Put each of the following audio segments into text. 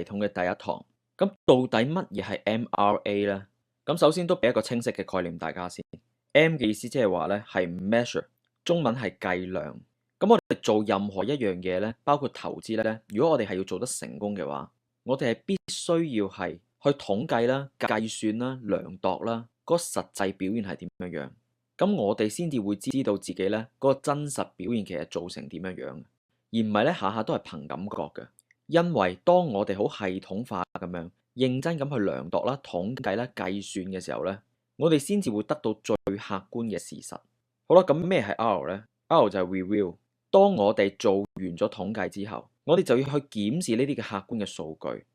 統嘅第一堂。咁到底乜嘢係 MRA 呢？咁首先都俾一個清晰嘅概念大家先。M 嘅意思即係話咧係 measure，中文係計量。咁我哋做任何一樣嘢咧，包括投資咧，如果我哋係要做得成功嘅話，我哋係必須要係去統計啦、計算啦、量度啦，嗰個實際表現係點樣樣。咁我哋先至會知道自己咧嗰個真實表現其實做成點樣樣，而唔係咧下下都係憑感覺嘅。因為當我哋好系統化咁樣認真咁去量度啦、統計啦、計算嘅時候咧，我哋先至會得到最客觀嘅事實。好啦，咁咩係 R 呢？ R 就係 review。當我哋做完咗統計之後，我哋就要去檢視呢啲嘅客觀嘅數據，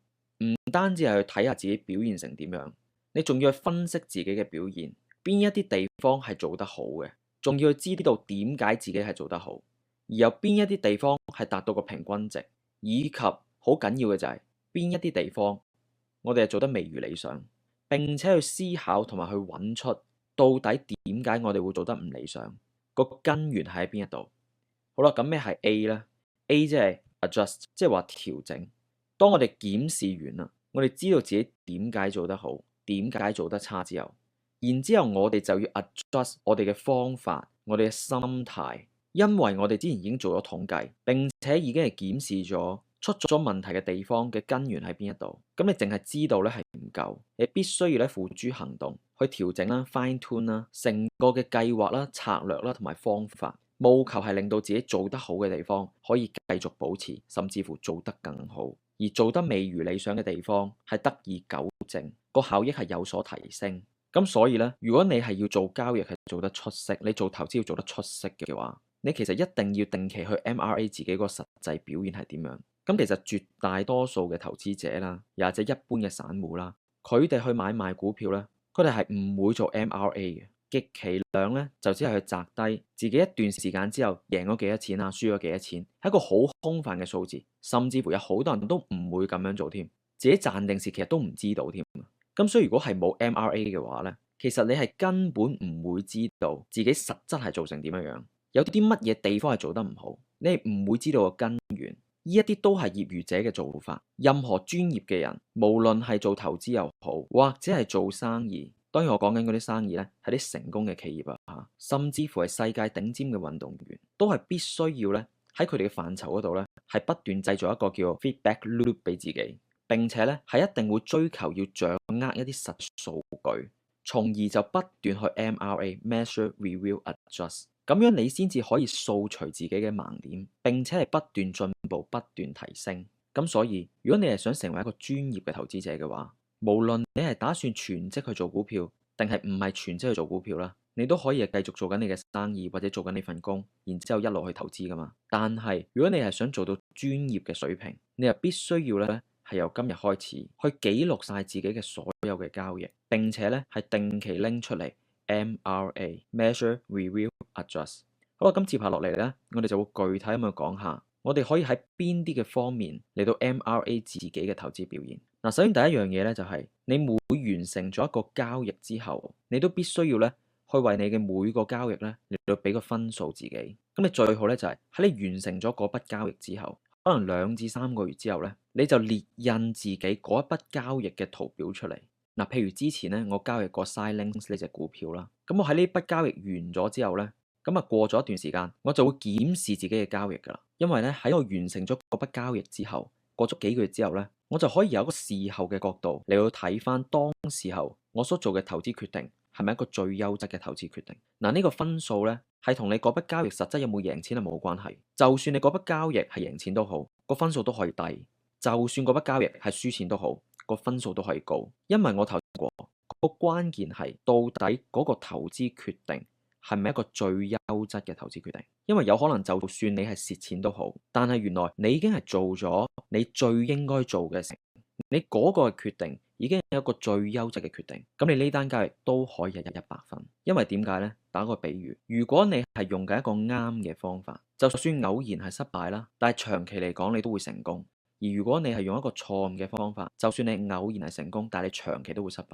唔單止係去睇下自己表現成點樣，你仲要去分析自己嘅表現，邊一啲地方係做得好嘅，仲要去知道點解自己係做得好，而有邊一啲地方係達到個平均值，以及好緊要嘅就係邊一啲地方我哋係做得未如理想，並且去思考同埋去揾出到底點解我哋會做得唔理想，個根源係喺邊一度。好啦，咁咩係 A 呢？ A 即係 adjust，即係話調整。當我哋檢視完啦，我哋知道自己點解做得好，點解做得差之後，然之後我哋就要 adjust 我哋嘅方法，我哋嘅心態，因為我哋之前已經做咗統計，並且已經係檢視咗出咗問題嘅地方嘅根源喺邊一度。咁你淨係知道咧係唔夠，你必須要咧付諸行動去調整啦、fine tune 啦、成個嘅計劃啦、策略啦同埋方法，務求係令到自己做得好嘅地方可以繼續保持，甚至乎做得更好；而做得未如理想嘅地方係得以糾正，個效益係有所提升。咁所以咧，如果你係要做交易係做得出色，你做投資要做得出色嘅話，你其實一定要定期去 MRA 自己個實際表現係點樣。咁其實絕大多數嘅投資者啦，又或者一般嘅散戶啦，佢哋去買賣股票咧，佢哋係唔會做 MRA 嘅。極其量咧，就只係去擲低自己一段時間之後贏咗幾多錢啊，輸咗幾多錢，係一個好空泛嘅數字，甚至乎有好多人都唔會咁樣做添，自己賺定蝕其實都唔知道添。咁所以如果係冇 MRA 嘅話咧，其實你係根本唔會知道自己實質係做成點樣樣，有啲乜嘢地方係做得唔好，你係唔會知道個根源。呢一啲都係業餘者嘅做法。任何專業嘅人，無論係做投資又好，或者係做生意，當然我講緊嗰啲生意咧，係啲成功嘅企業啊，甚至乎係世界頂尖嘅運動員，都係必須要咧喺佢哋嘅範疇嗰度咧，係不斷製造一個叫 feedback loop 俾自己。並且咧係一定會追求要掌握一啲實數據，從而就不斷去 MRA measure review adjust，咁樣你先至可以掃除自己嘅盲點，並且係不斷進步、不斷提升。咁所以如果你係想成為一個專業嘅投資者嘅話，無論你係打算全職去做股票，定係唔係全職去做股票啦，你都可以係繼續做緊你嘅生意或者做緊呢份工，然之後一路去投資噶嘛。但係如果你係想做到專業嘅水平，你又必須要咧係由今日開始去記錄晒自己嘅所有嘅交易，並且咧係定期拎出嚟 MRA measure review adjust。好啦，咁接下落嚟咧，我哋就會具體咁去講下，我哋可以喺邊啲嘅方面嚟到 MRA 自己嘅投資表現。嗱，首先第一樣嘢咧就係你每完成咗一個交易之後，你都必須要咧去為你嘅每個交易咧嚟到俾個分數自己。咁你最好咧就係喺你完成咗嗰筆交易之後，可能2至3個月之後咧，你就列印自己嗰一筆交易嘅圖表出嚟。嗱，譬如之前咧我交易過 Xilinx 呢隻股票啦，咁我喺呢筆交易完咗之後咧，咁啊過咗一段時間，我就會檢視自己嘅交易噶啦。因為咧喺我完成咗嗰筆交易之後，過咗幾個月之後咧，我就可以有一個事後嘅角度嚟到睇翻當時候我所做嘅投資決定係咪一個最優質嘅投資決定。嗱，呢個分數咧係同你嗰筆交易實質有冇贏錢係冇關係。就算你嗰筆交易係贏錢都好，個分數都可以低；就算嗰筆交易係輸錢都好，個分數都可以高。因為我頭先講過，個關鍵係到底嗰個投資決定係咪一個最優質嘅投資決定？因為有可能就算你係蝕錢都好，但係原來你已經係做咗你最應該做嘅事，你嗰個決定已經係一個最優質嘅決定，咁你呢單交易都可以係100分。因為點解呢？打個比喻，如果你係用緊一個啱嘅方法，就算偶然係失敗啦，但係長期嚟講你都會成功。而如果你係用一個錯誤嘅方法，就算你偶然係成功，但係你長期都會失敗。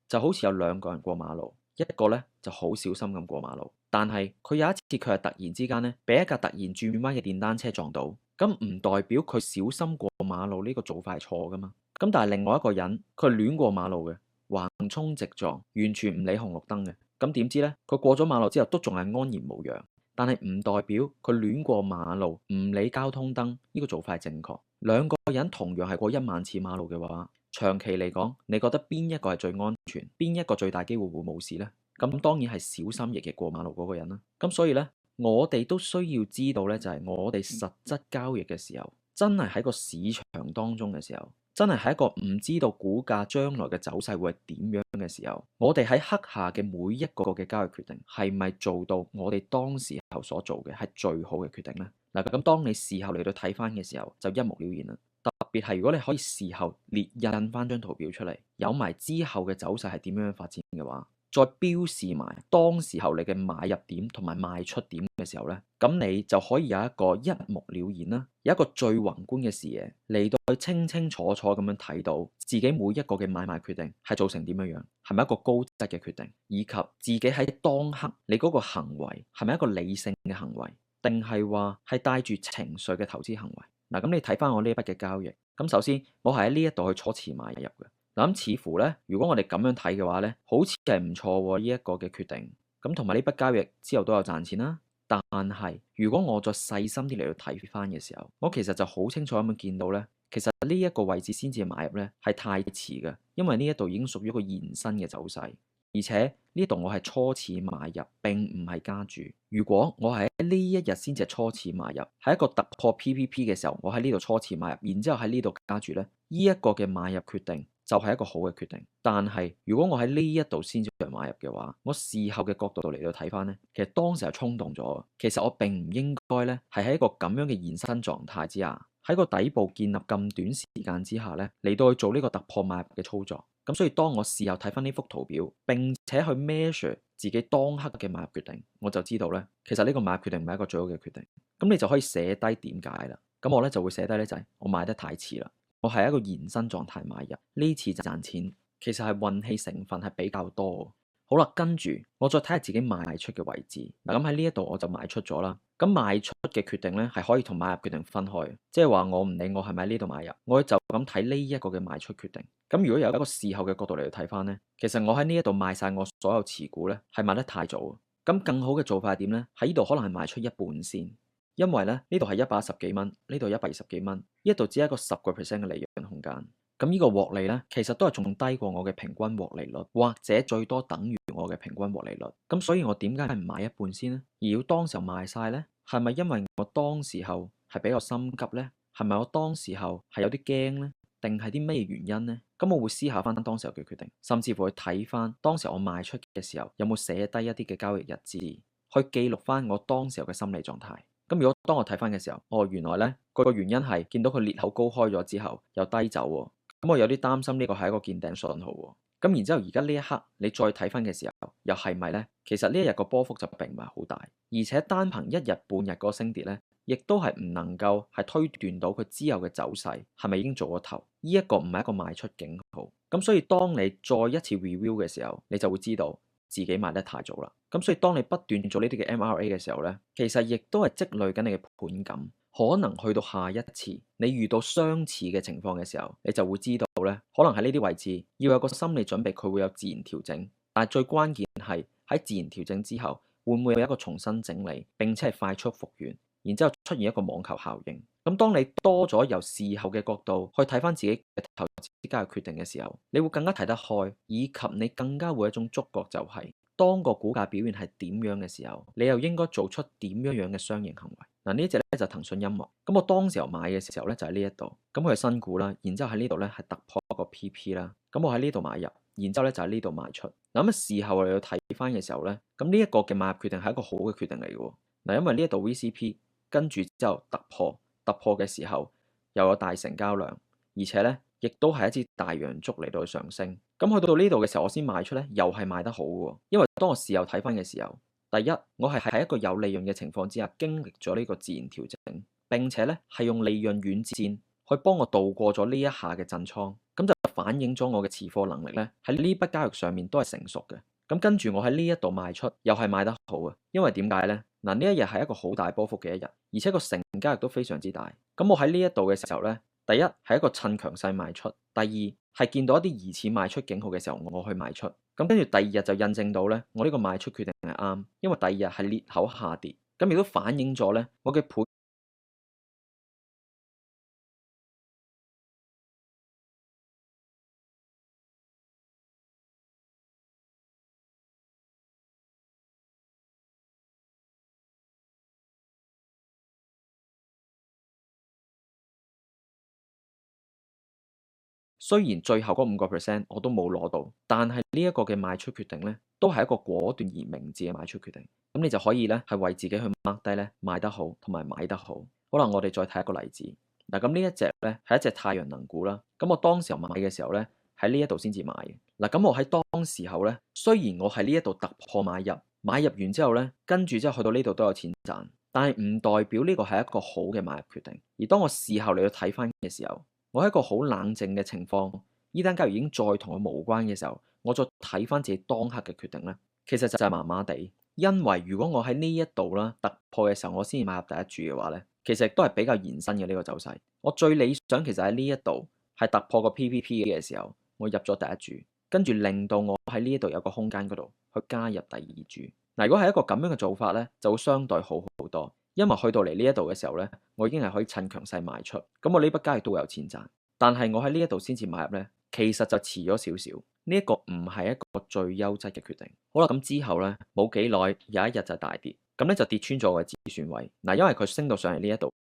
就好似有2個人過馬路，一個咧就好小心咁過馬路，但係佢有一次佢係突然之間咧，俾一架突然轉彎嘅電單車撞到，咁唔代表佢小心過馬路呢個做法係錯噶嘛。咁但係另外一個人佢亂過馬路嘅，橫衝直撞，完全唔理紅綠燈嘅。咁點知呢？佢過咗馬路之後都仲係安然無恙，但係唔代表佢亂過馬路唔理交通燈呢個做法係正確。兩個人同樣係過1萬次馬路嘅話，長期嚟講，你覺得邊一個係最安全？邊一個最大機會會冇事呢？咁當然係小心翼翼過馬路嗰個人啦。咁所以呢，我哋都需要知道呢，就係我哋實質交易嘅時候，真係喺個市場當中嘅時候，真係喺一個唔知道股價將來嘅走勢會係點樣嘅時候，我哋喺刻下嘅每一個嘅交易決定，係咪做到我哋當時候所做嘅係最好嘅決定呢？嗱，咁當你事後嚟到睇翻嘅時候，就一目了然啦。特別係如果你可以事後列印翻張圖表出嚟，有埋之後嘅走勢係點樣發展嘅話，再標示埋當時候你嘅買入點同埋賣出點嘅時候呢，咁你就可以有一個一目了然啦，有一個最宏觀嘅視野嚟到去清清楚楚咁樣睇到自己每一個嘅買賣決定係做成點樣樣，係咪一個高質嘅決定，以及自己喺當刻你嗰個行為係咪一個理性嘅行為，定係話係帶住情緒嘅投資行為。嗱，咁你睇翻我呢一筆嘅交易，咁首先我係喺呢一度去初次買入嘅。咁似乎呢，如果我哋咁樣睇嘅話呢，好似係唔錯喎呢一個嘅決定。咁同埋呢筆交易之後都有賺錢啦。但係如果我再細心啲嚟到睇翻嘅時候，我其實就好清楚咁樣見到呢，其實呢一個位置先至買入呢係太遲嘅，因為呢一度已經屬於一個延伸嘅走勢。而且呢度我係初次買入，並唔係加注。如果我係喺呢一日先至係初次買入，喺一個突破 PPP 嘅時候，我喺呢度初次買入，然之後喺呢度加注呢，呢一個嘅買入決定就係一個好嘅決定。但係如果我喺呢一度先至買入嘅話，我事後嘅角度嚟到睇翻呢，其實當時係衝動咗。其實我並唔應該呢係喺一個咁樣嘅延伸狀態之下，喺個底部建立咁短時間之下呢，嚟到去做呢個突破買入嘅操作。咁所以當我事後睇翻呢幅圖表，並且去 measure 自己當刻嘅買入決定，我就知道呢，其實呢個買入決定唔係一個最好嘅決定。咁你就可以寫低點解啦。咁我呢就會寫低呢，就係我買得太遲啦，我係一個延伸狀態買入，呢次就賺錢，其實係運氣成分係比較多。好啦，跟住我再睇下自己賣出嘅位置。嗱，咁喺呢一度我就賣出咗啦。咁賣出嘅決定呢係可以同買入決定分開，即係話我唔理我係咪喺呢度買入，我就咁睇呢一個嘅賣出決定。咁如果有一個事後嘅角度嚟睇翻呢，其實我喺呢一度賣晒我所有持股呢係賣得太早。咁更好嘅做法係點呢？喺呢度可能係賣出一半先，因為呢度係110幾蚊，呢度120幾蚊，呢度只係一個10% 嘅利潤空間。咁呢個獲利呢，其實都係仲低過我嘅平均獲利率，或者最多等於我嘅平均獲利率。咁所以我點解唔買一半先呢？而要當時候賣晒呢？係咪因為我當時候係比較心急呢？係咪我當時候係有啲驚呢？定係啲咩原因呢？咁我會思考翻當時候嘅決定，甚至乎去睇翻當時我賣出嘅時候有冇寫低一啲嘅交易日誌，去記錄翻我當時候嘅心理狀態。咁如果當我睇翻嘅時候，原來呢個原因係見到佢裂口高開咗之後又低走喎。咁我有啲擔心呢個係一個見頂信號喎。咁然之後而家呢一刻你再睇翻嘅時候，又係咪呢？其實呢一日個波幅就並唔係好大，而且單憑一日半日嗰個升跌呢，亦都係唔能夠係推斷到佢之後嘅走勢係咪已經做咗頭。呢一個唔係一個賣出警號。咁所以當你再一次 review 嘅時候，你就會知道自己賣得太早啦。咁所以當你不斷做呢啲嘅 MRA 嘅時候呢，其實亦都係積累緊你嘅盤感。可能去到下一次你遇到相似嘅情況嘅時候，你就會知道呢，可能喺呢啲位置要有個心理準備，佢會有自然調整。但係最關鍵係喺自然調整之後，會唔會有一個重新整理，並且係快速復原，然之後出現一個網球效應。咁當你多咗由事後嘅角度去睇翻自己嘅投資交易決定嘅時候，你會更加睇得開，以及你更加會有一種觸覺，就係當個股價表現係點樣嘅時候，你又應該做出點樣嘅相應行為。嗱，呢隻咧就騰訊音樂。咁我當時候買嘅時候咧就喺呢一度，咁佢係新股啦，然之後喺呢度咧係突破一個 PP 啦，咁我喺呢度買入，然之後咧就喺呢度賣出。嗱，咁事後我哋要睇翻嘅時候咧，咁呢一個嘅買入決定係一個好嘅決定嚟嘅。嗱，因為呢一度 VCP 跟住之後突破嘅時候又有大成交量，而且咧亦都係一支大陽燭嚟到去上升。咁去到呢度嘅時候，我先賣出咧，又係賣得好嘅，因為當我事後睇翻嘅時候。第一，我係喺一個有利潤嘅情況之下，經歷咗呢個自然調整，並且咧係用利潤軟戰去幫我度過咗呢一下嘅震倉，咁就反映咗我嘅持貨能力咧喺呢筆交易上面都係成熟嘅。咁跟住我喺呢一度賣出，又係賣得好啊，因為點解咧？嗱，呢一日係一個好大波幅嘅一日，而且個成交亦都非常之大。咁我喺呢一度嘅時候呢，第一係一個趁強勢賣出，第二係見到一啲疑似賣出警號嘅時候，我去賣出。咁跟住第二日就印證到呢，我呢個賣出決定係啱，因為第二日係裂口下跌，咁亦都反映咗呢我嘅盤。雖然最後嗰5%我都冇攞到，但係呢一個嘅賣出決定呢，都係一個果斷而明智嘅賣出決定。咁你就可以呢，係為自己去 mark 低呢賣得好同埋買得好。好啦，我哋再睇一個例子。嗱，咁呢一隻呢，係一隻太陽能股啦。咁我當時候買嘅時候呢，喺呢一度先至買嘅。嗱，咁我喺當時候呢，雖然我喺呢一度突破買入，買入完之後呢，跟住之後去到呢度都有錢賺，但係唔代表呢個係一個好嘅買入決定。而當我事後嚟到睇翻嘅時候，我喺一個好冷靜嘅情況，呢單交易已經再同我無關嘅時候，我再睇翻自己當刻嘅決定呢，其實就係麻麻地。因為如果我喺呢一度啦突破嘅時候，我先至買入第一注嘅話呢，其實都係比較延伸嘅呢個走勢。我最理想其實喺呢一度係突破個 PPP 嘅時候，我入咗第一注，跟住令到我喺呢一度有個空間嗰度去加入第二注。嗱，如果係一個咁樣嘅做法呢，就會相對好好多。因為去到嚟呢一度嘅時候呢，我已經係可以趁強勢賣出，咁我呢筆交易都會有錢賺。但係我喺呢一度先至買入呢，其實就遲咗少少。呢一個唔係一個最優質嘅決定。好啦，咁之後呢，冇幾耐有一日就大跌，咁呢就跌穿咗我嘅止損位。嗱，因為佢升到上嚟呢一度。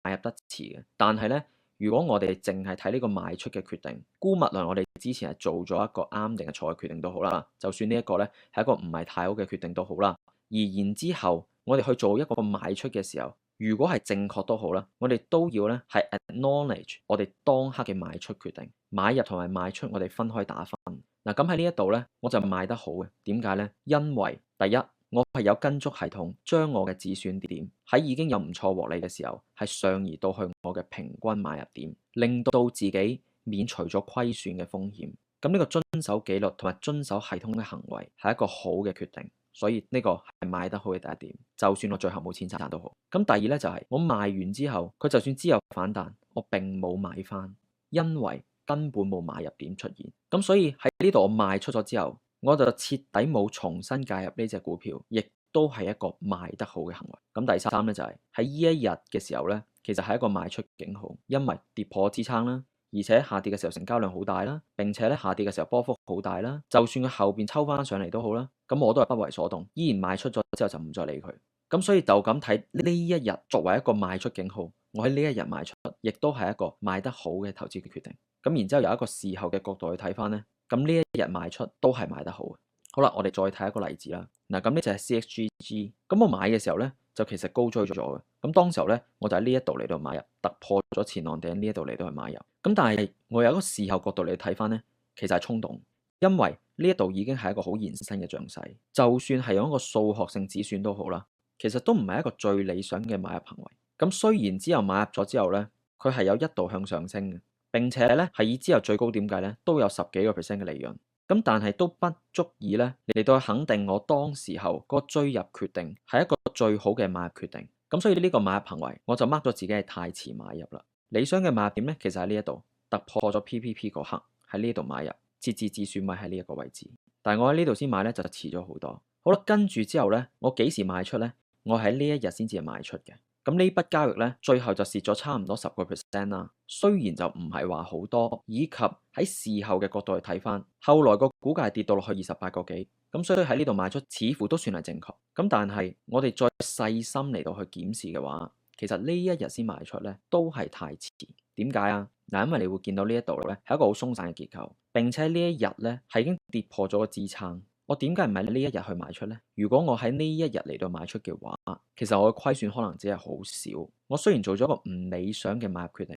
買入得遲嘅，但係呢，如果我哋淨係睇呢個賣出嘅決定，姑勿論我哋之前係做咗一個啱定係錯嘅決定都好啦，就算呢一個呢係一個唔係太好嘅決定都好啦，而然之後我哋去做一個賣出嘅時候，如果係正確都好啦，我哋都要呢係 acknowledge 我哋當刻嘅賣出決定，買入同埋賣出我哋分開打分。嗱，咁喺呢一度呢，我就賣得好嘅，點解呢？因為第一，我係有跟足系統，將我嘅止損點喺已經有唔錯獲利嘅時候，係上移到去我嘅平均買入點，令到自己免除咗虧損嘅風險。咁呢個遵守紀律同埋遵守系統嘅行為係一個好嘅決定，所以呢個係買得好嘅第一點。就算我最後冇錢賺都好。咁第二呢，就係我賣完之後，佢就算之後反彈，我並冇買翻，因為根本冇買入點出現。咁所以喺呢度我賣出咗之後，我就徹底冇重新介入呢隻股票，亦都係一個賣得好嘅行為。咁第三呢，就係喺呢一日嘅時候呢，其實係一個賣出警號，因為跌破支撐啦，而且下跌嘅時候成交量好大啦，並且咧下跌嘅時候波幅好大啦。就算佢後邊抽翻上嚟都好啦，咁我都係不為所動，依然賣出咗之後就唔再理佢。咁所以就咁睇呢一日作為一個賣出警號，我喺呢一日賣出，亦都係一個賣得好嘅投資嘅決定。咁然之後由一個事後嘅角度去睇翻呢。咁呢一日賣出都係賣得好嘅。好啦，我哋再睇一個例子啦。嗱，咁呢就係 CXGG。咁我買嘅時候呢，就其實高追咗嘅。咁當時候呢，我就喺呢一度嚟到買入，突破咗前浪頂呢一度嚟到去買入。咁但係我有一個事後角度嚟睇翻呢，其實係衝動，因為呢一度已經係一個好延伸嘅漲勢。就算係用一個數學性止損都好啦，其實都唔係一個最理想嘅買入行為。咁雖然之後買入咗之後呢，佢係有一度向上升嘅。並且咧係以之後最高點計咧都有10幾個% 嘅利潤，咁但係都不足以咧嚟到肯定我當時候嗰個追入決定係一個最好嘅買入決定。咁所以呢個買入行為我就 mark 咗自己係太遲買入啦。理想嘅買入點咧其實喺呢一度突破咗 PPP 嗰刻喺呢度買入，設置止損位喺呢一個位置。但係我喺呢度先買咧就遲咗好多。好啦，跟住之後咧我幾時賣出咧？我喺呢一日先至係賣出嘅。咁呢筆交易咧，最後就蝕咗差唔多10個%啦。雖然就唔係話好多，以及喺事後嘅角度去睇翻，後來個股價係跌到落去28個幾，咁所以喺呢度賣出似乎都算係正確。咁但係我哋再細心嚟到去檢視嘅話，其實呢一日先賣出咧，都係太遲。點解啊？嗱，因為你會見到呢一度咧係一個好鬆散嘅結構，並且呢一日咧係已經跌破咗個支撐。我點解唔係呢一日去賣出呢？如果我喺呢一日嚟到賣出嘅話，其實我嘅虧損可能只係好少。我雖然做咗個唔理想嘅買入決定，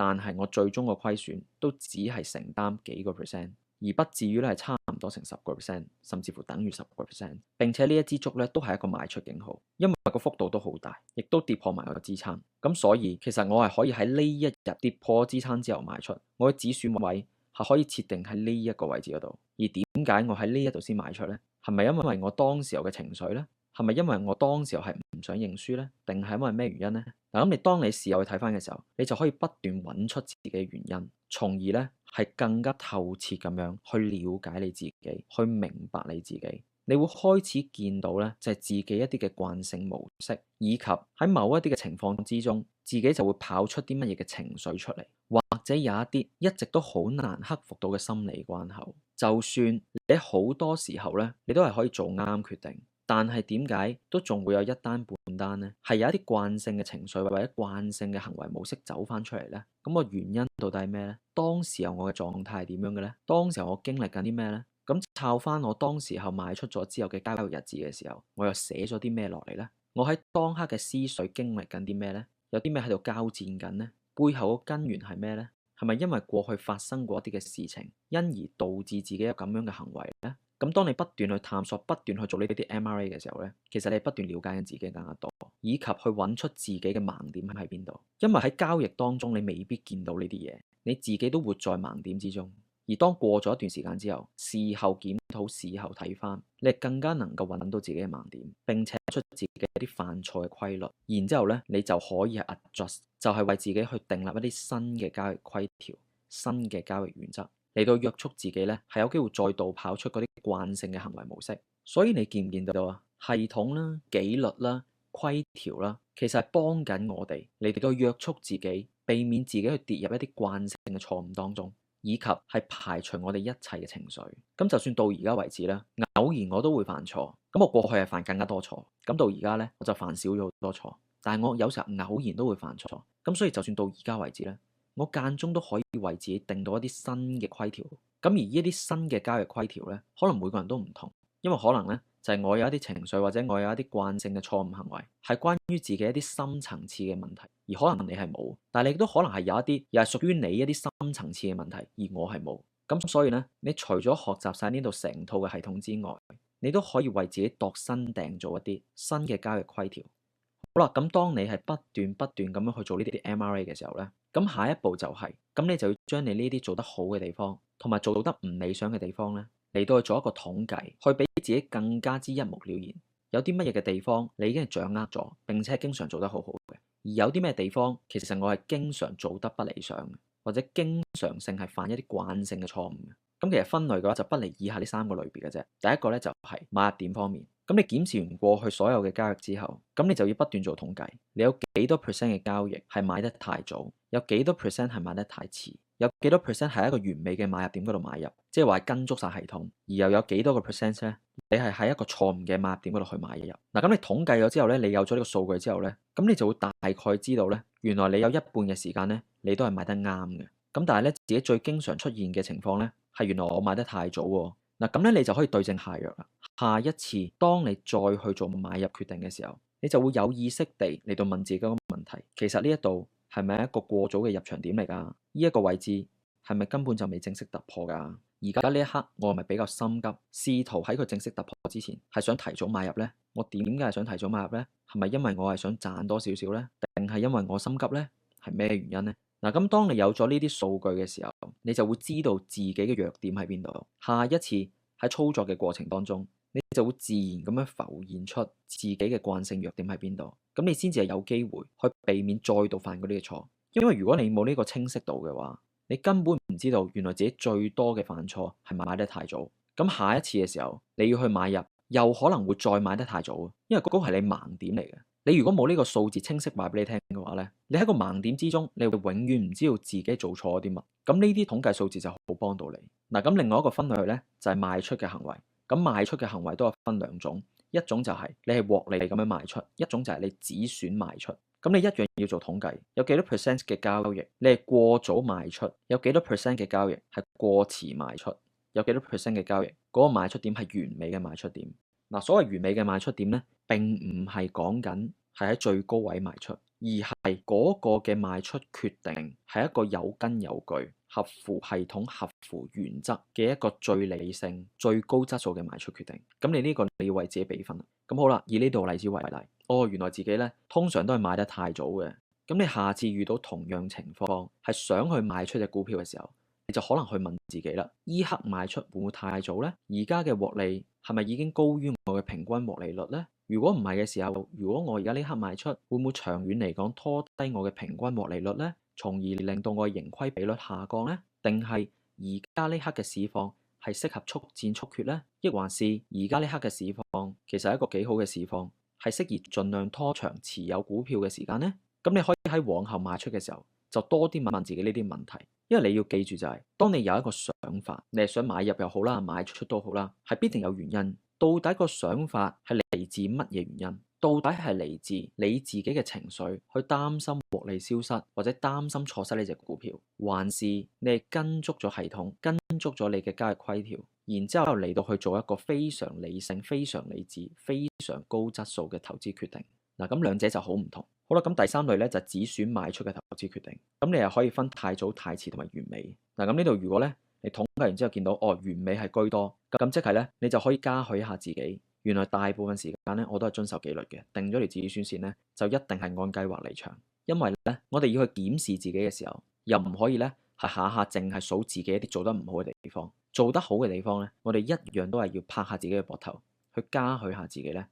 但係我最終個虧損都只係承擔幾個 percent，而不至於咧係差唔多成10%，甚至乎等於10%。並且呢一支竹咧都係一個賣出警號，因為個幅度都好大，亦都跌破埋個支撐。咁所以其實我係可以喺呢一日跌破支撐之後賣出，我嘅止損位係可以設定喺呢一個位置嗰度。而點解我喺呢一度先賣出呢？係咪因為我當時候嘅情緒呢？係咪因為我當時候係唔想認輸呢？定係因為咩原因呢？嗱，咁當你事後去睇翻嘅時候，你就可以不斷揾出自己嘅原因，從而呢係更加透徹咁樣去了解你自己，去明白你自己。你會開始見到呢，就係自己一啲嘅慣性模式，以及喺某一啲嘅情況之中，自己就會跑出啲乜嘢嘅情緒出嚟，或者有一啲一直都好難克服到嘅心理關口。就算你好多時候呢，你都係可以做啱決定。但係點解都仲會有一單半單呢？係有一啲慣性嘅情緒或者慣性嘅行為模式走翻出嚟呢？咁個原因到底係咩呢？當時候我嘅狀態係點樣嘅呢？當時候我經歷緊啲咩呢？咁抄翻我當時候賣出咗之後嘅交易日誌嘅時候，我又寫咗啲咩落嚟呢？我喺當刻嘅思緒經歷緊啲咩呢？有啲咩喺度交戰緊呢？背後嘅根源係咩呢？係咪因為過去發生過一啲嘅事情，因而導致自己有咁樣嘅行為呢？咁當你不斷去探索、不斷去做呢啲 MRA 嘅時候呢，其實你不斷了解緊自己更加多，以及去揾出自己嘅盲點喺邊度。因為喺交易當中，你未必見到呢啲嘢，你自己都活在盲點之中。而當過咗一段時間之後，事後檢討、事後睇翻，你更加能夠揾到自己嘅盲點，並且出自己一啲犯錯嘅規律。然之後呢，你就可以 adjust，就係為自己去訂立一啲新嘅交易規條、新嘅交易原則。嚟到約束自己咧，係有機會再度跑出嗰啲慣性嘅行為模式。所以你見唔見到啊？系統啦、紀律啦、規條啦，其實係幫緊我哋嚟到約束自己，避免自己去跌入一啲慣性嘅錯誤當中，以及係排除我哋一切嘅情緒。咁就算到而家為止咧，偶然我都會犯錯。咁我過去係犯更加多錯，咁到而家咧我就犯少咗好多錯。但係我有時候偶然都會犯錯。咁所以就算到而家為止咧，我間中都可以為自己定到一啲新嘅規條，咁而呢啲新嘅交易規條呢，可能每個人都唔同，因為可能呢，就係我有一啲情緒或者我有一啲慣性嘅錯誤行為，係關於自己一啲深層次嘅問題，而可能你係冇，但係你亦都可能係有一啲又係屬於你一啲深層次嘅問題，而我係冇。咁所以呢，你除咗學習晒呢度成套嘅系統之外，你都可以為自己度身訂做一啲新嘅交易規條。好啦，咁當你係不斷咁樣去做呢啲 MRA 嘅時候呢，咁下一步就係，咁你就要將你呢啲做得好嘅地方，同埋做得唔理想嘅地方呢，嚟到去做一個統計，去俾自己更加之一目了然。有啲乜嘢嘅地方你已經係掌握咗，並且經常做得好好嘅，而有啲咩地方其實我係經常做得不理想嘅，或者經常性係犯一啲慣性嘅錯誤嘅。咁其實分類嘅話就不離以下呢3個類別嘅啫。第一個呢，就係買入點方面。咁你檢視完過去所有嘅交易之後，咁你就要不斷做統計，你有幾多 percent 嘅交易係買得太早，有幾多 percent 係買得太遲，有幾多 percent 係一個完美嘅買入點嗰度買入，即係話跟足晒系統，而又有幾多個 percent 咧，你係喺一個錯誤嘅買入點嗰度去買入。嗱，咁你統計咗之後咧，你有咗呢個數據之後咧，咁你就會大概知道咧，原來你有一半嘅時間咧，你都係買得啱嘅。咁但係咧，自己最經常出現嘅情況咧，係原來我買得太早喎。嗱，咁咧你就可以對症下藥啦。下一次當你再去做買入決定嘅時候，你就會有意識地嚟到問自己一個問題：其實呢一度係咪一個過早嘅入場點嚟㗎？呢一個位置係咪根本就未正式突破㗎？而家呢一刻我係咪比較心急，試圖喺佢正式突破之前係想提早買入呢？我點解係想提早買入呢？係咪因為我係想賺多少少呢？定係因為我心急呢？係咩原因呢？嗱，咁當你有咗呢啲數據嘅時候，你就會知道自己嘅弱點喺邊度。下一次喺操作嘅過程當中，你就會自然咁樣浮現出自己嘅慣性弱點喺邊度，咁你先至係有機會去避免再度犯嗰啲嘅錯。因為如果你冇呢個清晰度嘅話，你根本唔知道原來自己最多嘅犯錯係買得太早。咁下一次嘅時候，你要去買入，又可能會再買得太早，因為嗰個係你盲點嚟嘅。你如果冇呢個數字清晰話俾你聽嘅話呢，你喺個盲點之中，你會永遠唔知道自己做錯咗啲乜。咁呢啲統計數字就好幫到你。嗱，咁另外一個分類呢，就係賣出嘅行為。咁賣出嘅行為都有分兩種，一種就係你係獲利咁樣賣出，一種就係你止損賣出。咁你一樣要做統計，有幾多 percent 嘅交易你係過早賣出，有幾多 percent 嘅交易係過遲賣出，有幾多 percent 嘅交易嗰個賣出點係完美嘅賣出點。嗱，所謂完美嘅賣出點呢，並唔係講緊係喺最高位賣出，而係嗰個嘅賣出決定係一個有根有據、合乎系統、合乎原則嘅一個最理性、最高質素嘅賣出決定。咁你呢個你要為自己俾分啦。咁好啦，以呢度例子為例，原來自己咧通常都係買得太早嘅。咁你下次遇到同樣情況，係想去賣出隻股票嘅時候，你就可能去問自己啦：依刻賣出會唔會太早呢？而家嘅獲利係咪已經高於我嘅平均獲利率呢？如果唔係嘅時候，如果我而家呢刻賣出，會唔會長遠嚟講拖低我嘅平均獲利率呢？從而令到我嘅盈虧比率下降呢？定係而家呢刻嘅市況係適合速戰速決呢？抑還是而家呢刻嘅市況其實係一個幾好嘅市況，係適宜盡量拖長持有股票嘅時間呢？咁你可以喺往後賣出嘅時候，就多啲問問自己呢啲問題，因為你要記住就係，當你有一個想法，你係想買入又好啦，賣出都好啦，係必定有原因。到底個想法係嚟自乜嘢原因？到底係嚟自你自己嘅情緒，去擔心獲利消失，或者擔心錯失呢隻股票，還是你係跟足咗系統，跟足咗你嘅交易規條，然之後嚟到去做一個非常理性、非常理智、非常高質素嘅投資決定？嗱，咁兩者就好唔同。好啦，咁第三類咧就係只選賣出嘅投資決定。咁你又可以分太早、太遲同埋完美。嗱，咁呢度如果咧你統計完之後見到完美係居多，咁即係咧你就可以嘉許一下自己。原來大部分時間咧我都係遵守紀律嘅，定咗條止損線咧就一定係按計劃離場。因為咧我哋要去檢視自己嘅時候，又唔可以咧係下下淨係數自己一啲做得唔好嘅地方。做得好嘅地方咧，我哋一樣都係要拍下自己嘅膊頭，去嘉許下自己咧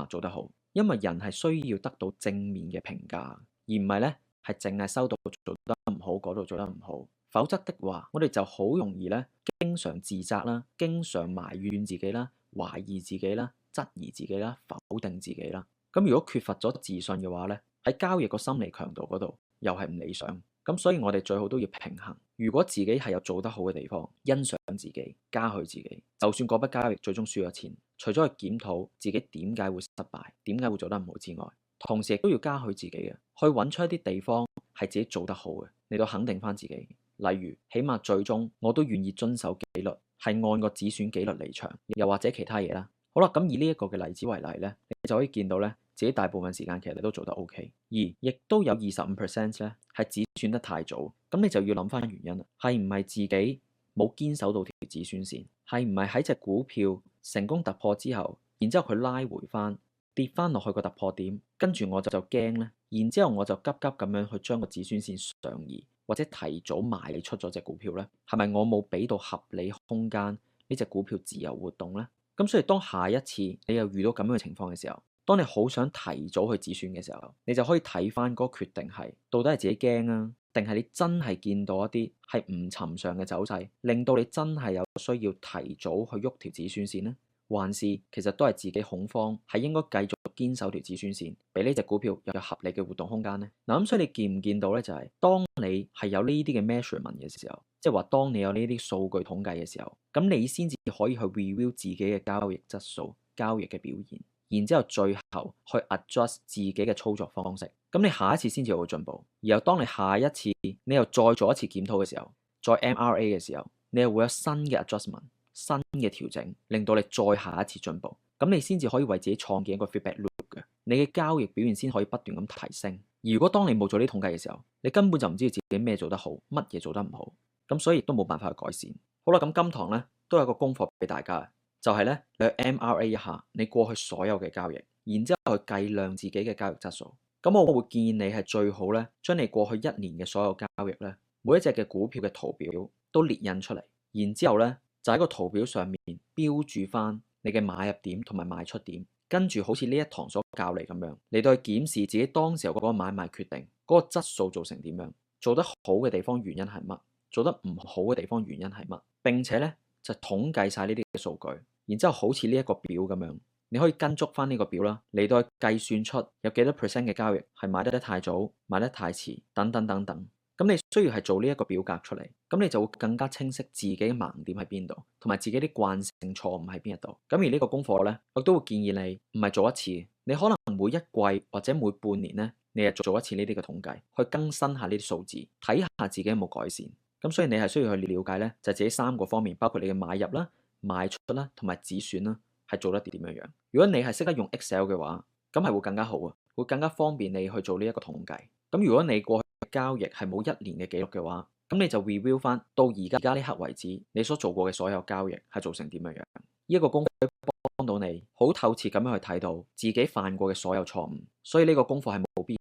做得好。因為人係需要得到正面嘅評價，而唔係咧係淨係收到做得唔好，嗰度做得唔好。否則的話，我哋就好容易咧經常自責啦，經常埋怨自己啦，懷疑自己啦，質疑自己啦，否定自己啦。咁如果缺乏咗自信嘅話咧，喺交易個心理強度嗰度又係唔理想。咁所以我哋最好都要平衡。如果自己係有做得好嘅地方，欣賞自己，嘉許自己，就算嗰筆交易最終輸咗錢，除咗去檢討自己點解會失敗，點解會做得唔好之外，同時亦都要嘉許自己嘅，去揾出一啲地方係自己做得好嘅，嚟到肯定翻自己。例如，起碼最終我都願意遵守紀律，係按個止損紀律離場，又或者其他嘢啦。好啦，咁以呢一個嘅例子為例咧，你就可以見到咧，自己大部分時間其實都做得 OK，而亦都有25%咧係止損得太早。咁你就要諗翻原因啦，係唔係自己冇堅守到條止損線？係唔係喺隻股票成功突破之後，然之後佢拉回翻跌翻落去個突破點，跟住我就驚咧，然之後我就急急咁樣去將個止損線上移，或者提早賣出咗隻股票咧？係咪我冇俾到合理空間呢隻股票自由活動咧？咁所以當下一次你又遇到咁樣嘅情況嘅時候，當你好想提早去止損嘅時候，你就可以睇翻嗰個決定係到底係自己驚啊，定係你真係見到一啲係唔尋常嘅走勢，令到你真係有需要提早去喐條止損線呢？還是其實都係自己恐慌，係應該繼續堅守條止損線，俾呢隻股票又有合理嘅活動空間呢？嗱，咁所以你見唔見到咧？就係當你係有呢啲嘅 measurement 嘅時候，即係話當你有呢啲數據統計嘅時候，咁你先至可以去 review 自己嘅交易質素、交易嘅表現，然之後最後去 adjust 自己嘅操作方式。咁你下一次先至會進步。然後當你下一次你又再做一次檢討嘅時候，再 MRA 嘅時候，你又會有新嘅 adjustment。新嘅調整，令到你再下一次進步，咁你先至可以為自己創建一個 feedback loop 嘅，你嘅交易表現先可以不斷咁提升。如果當你冇做呢啲統計嘅時候，你根本就唔知道自己咩做得好，乜嘢做得唔好，咁所以亦都冇辦法去改善。好啦，咁今堂咧都有個功課俾大家，就係咧你去 MRA 一下你過去所有嘅交易，然之後去計量自己嘅交易質素。咁我會建議你係最好咧，將你過去一年嘅所有交易咧，每一隻嘅股票嘅圖表都列印出嚟，然之後咧，就喺個圖表上面標注翻你嘅買入點同埋賣出點，跟住好似呢一堂所教你咁樣，嚟到去檢視自己當時候嗰個買賣決定嗰個質素做成點樣，做得好嘅地方原因係乜，做得唔好嘅地方原因係乜，並且咧就統計晒呢啲嘅數據，然之後好似呢一個表咁樣，你可以跟足翻呢個表啦，嚟到去計算出有幾多 percent 嘅交易係買得太早、買得太遲等等等等。咁你需要係做呢一個表格出嚟，咁你就會更加清晰自己嘅盲點喺邊度，同埋自己啲慣性錯誤喺邊一度。咁而呢個功課咧，我都會建議你唔係做一次，你可能每一季或者每半年咧，你係做一次呢啲嘅統計，去更新下呢啲數字，睇下自己有冇改善。咁所以你係需要去了解咧，就係自己3個方面，包括你嘅買入啦、賣出啦同埋止損啦，係做得點樣樣。如果你係識得用 Excel 嘅話，咁係會更加好啊，會更加方便你去做呢一個統計。咁如果你過去交易係冇1年嘅記錄嘅話，咁你就 review 翻到而家呢刻為止，你所做過嘅所有交易係做成點樣樣？呢一個功課可以幫到你好透徹咁樣去睇到自己犯過嘅所有錯誤，所以呢個功課係冇必要。